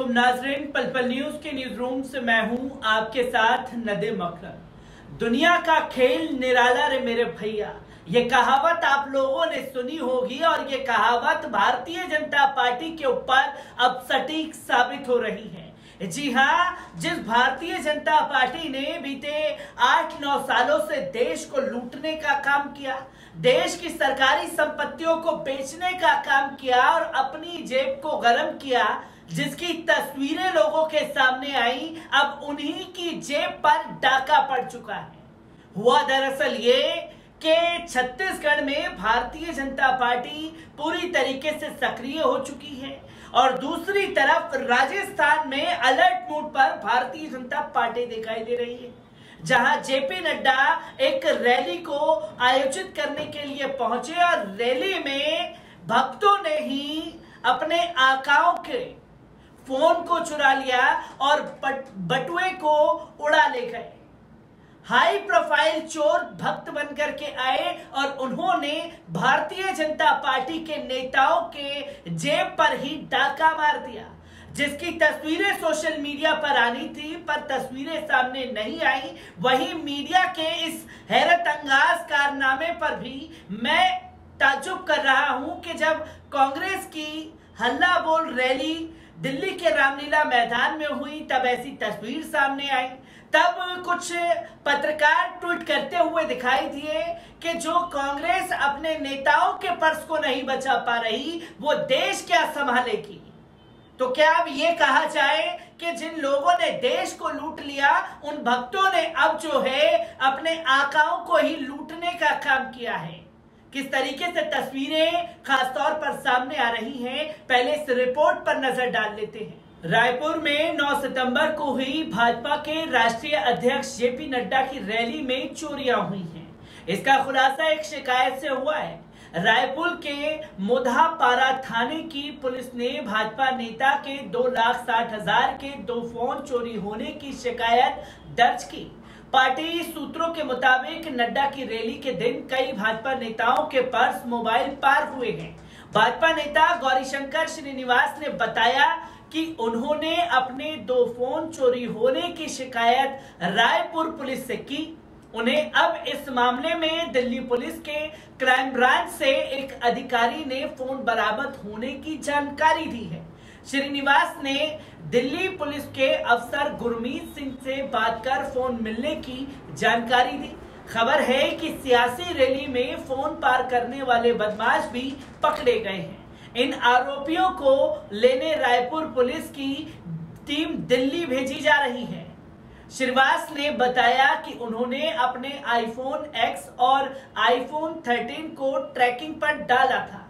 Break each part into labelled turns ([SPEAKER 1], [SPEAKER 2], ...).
[SPEAKER 1] वालेकुम नाजरीन, पल पल न्यूज के न्यूज रूम से मैं हूं आपके साथ नदीम अकरम। दुनिया का खेल निराला रे मेरे भैया, ये कहावत आप लोगों ने सुनी होगी और ये कहावत भारतीय जनता पार्टी के ऊपर अब सटीक साबित हो रही है। जी हाँ, जिस भारतीय जनता पार्टी ने बीते 8-9 सालों से देश को लूटने का काम किया, देश की सरकारी संपत्तियों को बेचने का काम किया और अपनी जेब को गर्म किया, जिसकी तस्वीरें लोगों के सामने आई, अब उन्हीं की जेब पर डाका पड़ चुका है। हुआ दरअसल ये कि छत्तीसगढ़ में भारतीय जनता पार्टी पूरी तरीके से सक्रिय हो चुकी है और दूसरी तरफ राजस्थान में अलर्ट मोड पर भारतीय जनता पार्टी दिखाई दे रही है, जहां जेपी नड्डा एक रैली को आयोजित करने के लिए पहुंचे और रैली में भक्तों ने ही अपने आकाओं के फोन को चुरा लिया और बटुए को उड़ा ले गए। हाई प्रोफाइल चोर भक्त बनकर के आए और उन्होंने भारतीय जनता पार्टी के नेताओं के जेब पर ही डाका मार दिया, जिसकी तस्वीरें सोशल मीडिया पर आनी थी पर तस्वीरें सामने नहीं आई। वहीं मीडिया के इस हैरत अंगाज कारनामे पर भी मैं ताज्जुब कर रहा हूं कि जब कांग्रेस की हल्ला बोल रैली दिल्ली के रामलीला मैदान में हुई तब ऐसी तस्वीर सामने आई। तब कुछ पत्रकार ट्वीट करते हुए दिखाई दिए कि जो कांग्रेस अपने नेताओं के पर्स को नहीं बचा पा रही, वो देश क्या संभालेगी। तो क्या अब ये कहा जाए कि जिन लोगों ने देश को लूट लिया, उन भक्तों ने अब जो है अपने आकाओं को ही लूटने का काम किया है। किस तरीके से तस्वीरें खासतौर पर सामने आ रही हैं, पहले इस रिपोर्ट पर नजर डाल लेते हैं। रायपुर में 9 सितंबर को हुई भाजपा के राष्ट्रीय अध्यक्ष जेपी नड्डा की रैली में चोरियां हुई हैं। इसका खुलासा एक शिकायत से हुआ है। रायपुर के मोधापारा थाने की पुलिस ने भाजपा नेता के 2,60,000 के 2 फोन चोरी होने की शिकायत दर्ज की। पार्टी सूत्रों के मुताबिक नड्डा की रैली के दिन कई भाजपा नेताओं के पर्स मोबाइल पार हुए हैं। भाजपा नेता गौरीशंकर श्रीनिवास ने बताया कि उन्होंने अपने 2 फोन चोरी होने की शिकायत रायपुर पुलिस से की। उन्हें अब इस मामले में दिल्ली पुलिस के क्राइम ब्रांच से एक अधिकारी ने फोन बरामद होने की जानकारी दी है। श्रीनिवास ने दिल्ली पुलिस के अफसर गुरमीत सिंह से बात कर फोन मिलने की जानकारी दी। खबर है कि सियासी रैली में फोन पार करने वाले बदमाश भी पकड़े गए हैं। इन आरोपियों को लेने रायपुर पुलिस की टीम दिल्ली भेजी जा रही है। श्रीवास ने बताया कि उन्होंने अपने आईफोन X और आईफोन 13 को ट्रैकिंग पर डाला था।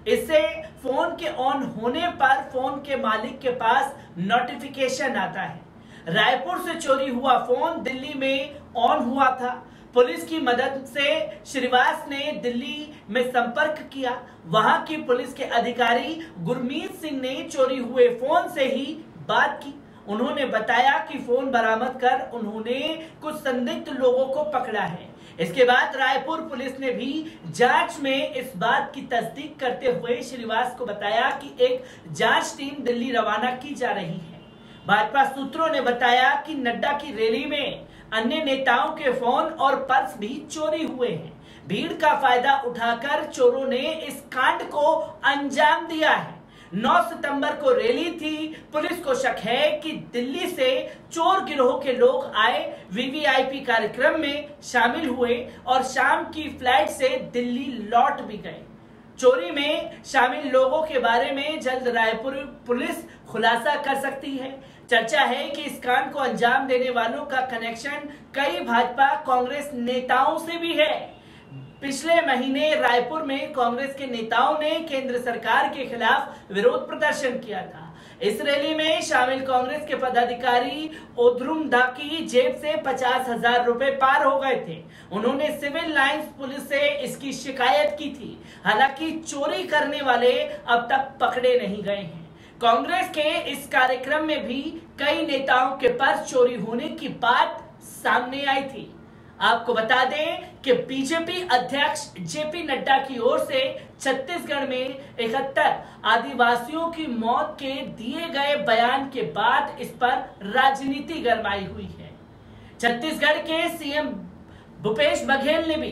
[SPEAKER 1] इससे फोन के ऑन होने पर फोन के मालिक के पास नोटिफिकेशन आता है। रायपुर से चोरी हुआ फोन दिल्ली में ऑन हुआ था। पुलिस की मदद से श्रीवास ने दिल्ली में संपर्क किया। वहां की पुलिस के अधिकारी गुरमीत सिंह ने चोरी हुए फोन से ही बात की। उन्होंने बताया कि फोन बरामद कर उन्होंने कुछ संदिग्ध लोगों को पकड़ा है। इसके बाद रायपुर पुलिस ने भी जांच में इस बात की तस्दीक करते हुए श्रीवास को बताया कि एक जांच टीम दिल्ली रवाना की जा रही है। भाजपा सूत्रों ने बताया कि नड्डा की रैली में अन्य नेताओं के फोन और पर्स भी चोरी हुए हैं। भीड़ का फायदा उठाकर चोरों ने इस कांड को अंजाम दिया है। 9 सितंबर को रैली थी। पुलिस को शक है कि दिल्ली से चोर गिरोह के लोग आए, वीवीआईपी कार्यक्रम में शामिल हुए और शाम की फ्लाइट से दिल्ली लौट भी गए। चोरी में शामिल लोगों के बारे में जल्द रायपुर पुलिस खुलासा कर सकती है। चर्चा है कि इस कांड को अंजाम देने वालों का कनेक्शन कई भाजपा कांग्रेस नेताओं से भी है। पिछले महीने रायपुर में कांग्रेस के नेताओं ने केंद्र सरकार के खिलाफ विरोध प्रदर्शन किया था। इस रैली में शामिल कांग्रेस के पदाधिकारी ओद्रुम दा की जेब से 50,000 रुपए पार हो गए थे। उन्होंने सिविल लाइंस पुलिस से इसकी शिकायत की थी। हालांकि चोरी करने वाले अब तक पकड़े नहीं गए हैं। कांग्रेस के इस कार्यक्रम में भी कई नेताओं के पर्स चोरी होने की बात सामने आई थी। आपको बता दें कि बीजेपी अध्यक्ष जेपी नड्डा की ओर से छत्तीसगढ़ में 71 आदिवासियों की मौत के दिए गए बयान के बाद इस पर राजनीति गरमाई हुई है। छत्तीसगढ़ के सीएम भूपेश बघेल ने भी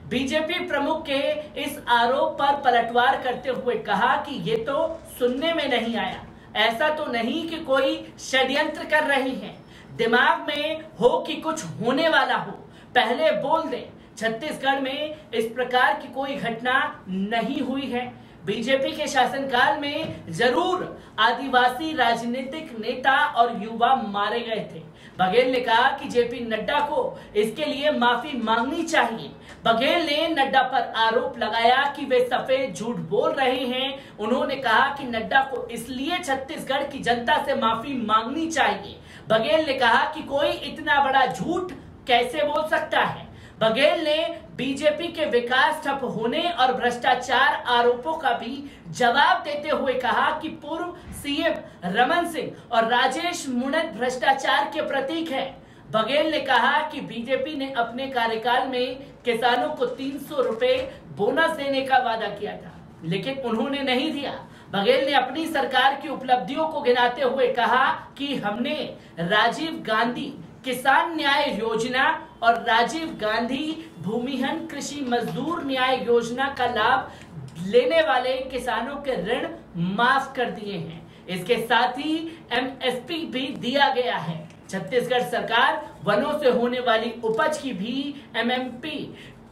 [SPEAKER 1] बीजेपी प्रमुख के इस आरोप पर पलटवार करते हुए कहा कि ये तो सुनने में नहीं आया, ऐसा तो नहीं कि कोई षड्यंत्र कर रही है, दिमाग में हो कि कुछ होने वाला हो, पहले बोल दें। छत्तीसगढ़ में इस प्रकार की कोई घटना नहीं हुई है। बीजेपी के शासनकाल में जरूर आदिवासी राजनीतिक नेता और युवा मारे गए थे। बघेल ने कहा कि जेपी नड्डा को इसके लिए माफी मांगनी चाहिए। बघेल ने नड्डा पर आरोप लगाया कि वे सफेद झूठ बोल रहे हैं। उन्होंने कहा कि नड्डा को इसलिए छत्तीसगढ़ की जनता से माफी मांगनी चाहिए। बघेल ने कहा कि कोई इतना बड़ा झूठ कैसे बोल सकता है। बघेल ने बीजेपी के विकास ठप होने और भ्रष्टाचार आरोपों का भी जवाब देते हुए कहा कि पूर्व सीएम रमन सिंह और राजेश मूणत भ्रष्टाचार के प्रतीक हैं। बघेल ने कहा कि बीजेपी ने अपने कार्यकाल में किसानों को 300 रुपए बोनस देने का वादा किया था, लेकिन उन्होंने नहीं दिया। बघेल ने अपनी सरकार की उपलब्धियों को गिनाते हुए कहा कि हमने राजीव गांधी किसान न्याय योजना और राजीव गांधी भूमिहीन कृषि मजदूर न्याय योजना का लाभ लेने वाले किसानों के ऋण माफ कर दिए हैं। इसके साथ ही एमएसपी भी दिया गया है। छत्तीसगढ़ सरकार वनों से होने वाली उपज की भी एमएमपी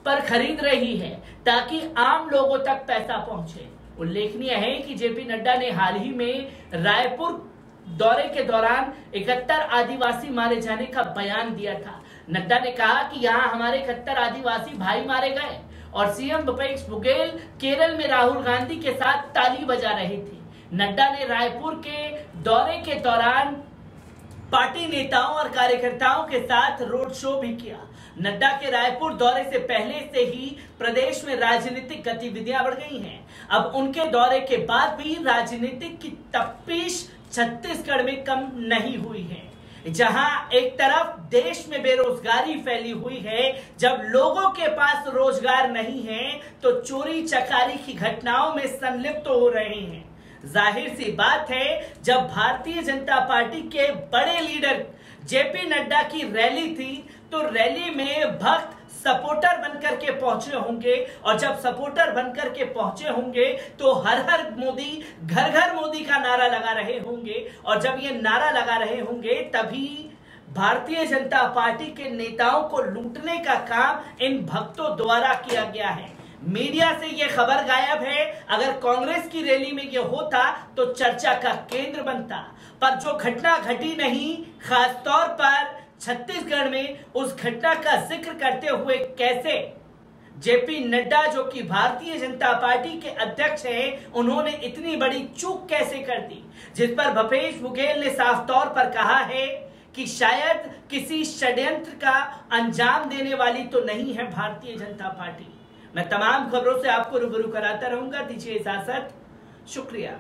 [SPEAKER 1] पर खरीद रही है ताकि आम लोगों तक पैसा पहुंचे। उल्लेखनीय है कि जेपी नड्डा ने हाल ही में रायपुर दौरे के दौरान 71 आदिवासी मारे जाने का बयान दिया था। नड्डा ने कहा कि यहाँ हमारे 71 आदिवासी भाई मारे गए और सीएम भूपेश बघेल केरल में राहुल गांधी के साथ ताली बजा रहे थे। नड्डा ने रायपुर के दौरे के दौरान पार्टी नेताओं और कार्यकर्ताओं के साथ रोड शो भी किया। नड्डा के रायपुर दौरे से पहले से ही प्रदेश में राजनीतिक गतिविधियां बढ़ गई हैं। अब उनके दौरे के बाद भी राजनीतिक की तफ्तीश छत्तीसगढ़ में कम नहीं हुई है। जहां एक तरफ देश में बेरोजगारी फैली हुई है, जब लोगों के पास रोजगार नहीं है तो चोरी चकारी की घटनाओं में संलिप्त हो रहे हैं। जाहिर सी बात है, जब भारतीय जनता पार्टी के बड़े लीडर जेपी नड्डा की रैली थी तो रैली में भक्त सपोर्टर बनकर के पहुंचे होंगे, और जब सपोर्टर बनकर के पहुंचे होंगे तो हर हर मोदी, घर घर मोदी का नारा लगा रहे होंगे, और जब ये नारा लगा रहे होंगे तभी भारतीय जनता पार्टी के नेताओं को लूटने का काम इन भक्तों द्वारा किया गया है। मीडिया से ये खबर गायब है। अगर कांग्रेस की रैली में ये होता तो चर्चा का केंद्र बनता, पर जो घटना घटी नहीं, खासतौर पर छत्तीसगढ़ में, उस घटना का जिक्र करते हुए कैसे जेपी नड्डा, जो कि भारतीय जनता पार्टी के अध्यक्ष हैं, उन्होंने इतनी बड़ी चूक कैसे कर दी, जिस पर भूपेश बघेल ने साफ तौर पर कहा है कि शायद किसी षड्यंत्र का अंजाम देने वाली तो नहीं है भारतीय जनता पार्टी। मैं तमाम खबरों से आपको रूबरू कराता रहूंगा। दीजिए इजाजत, शुक्रिया।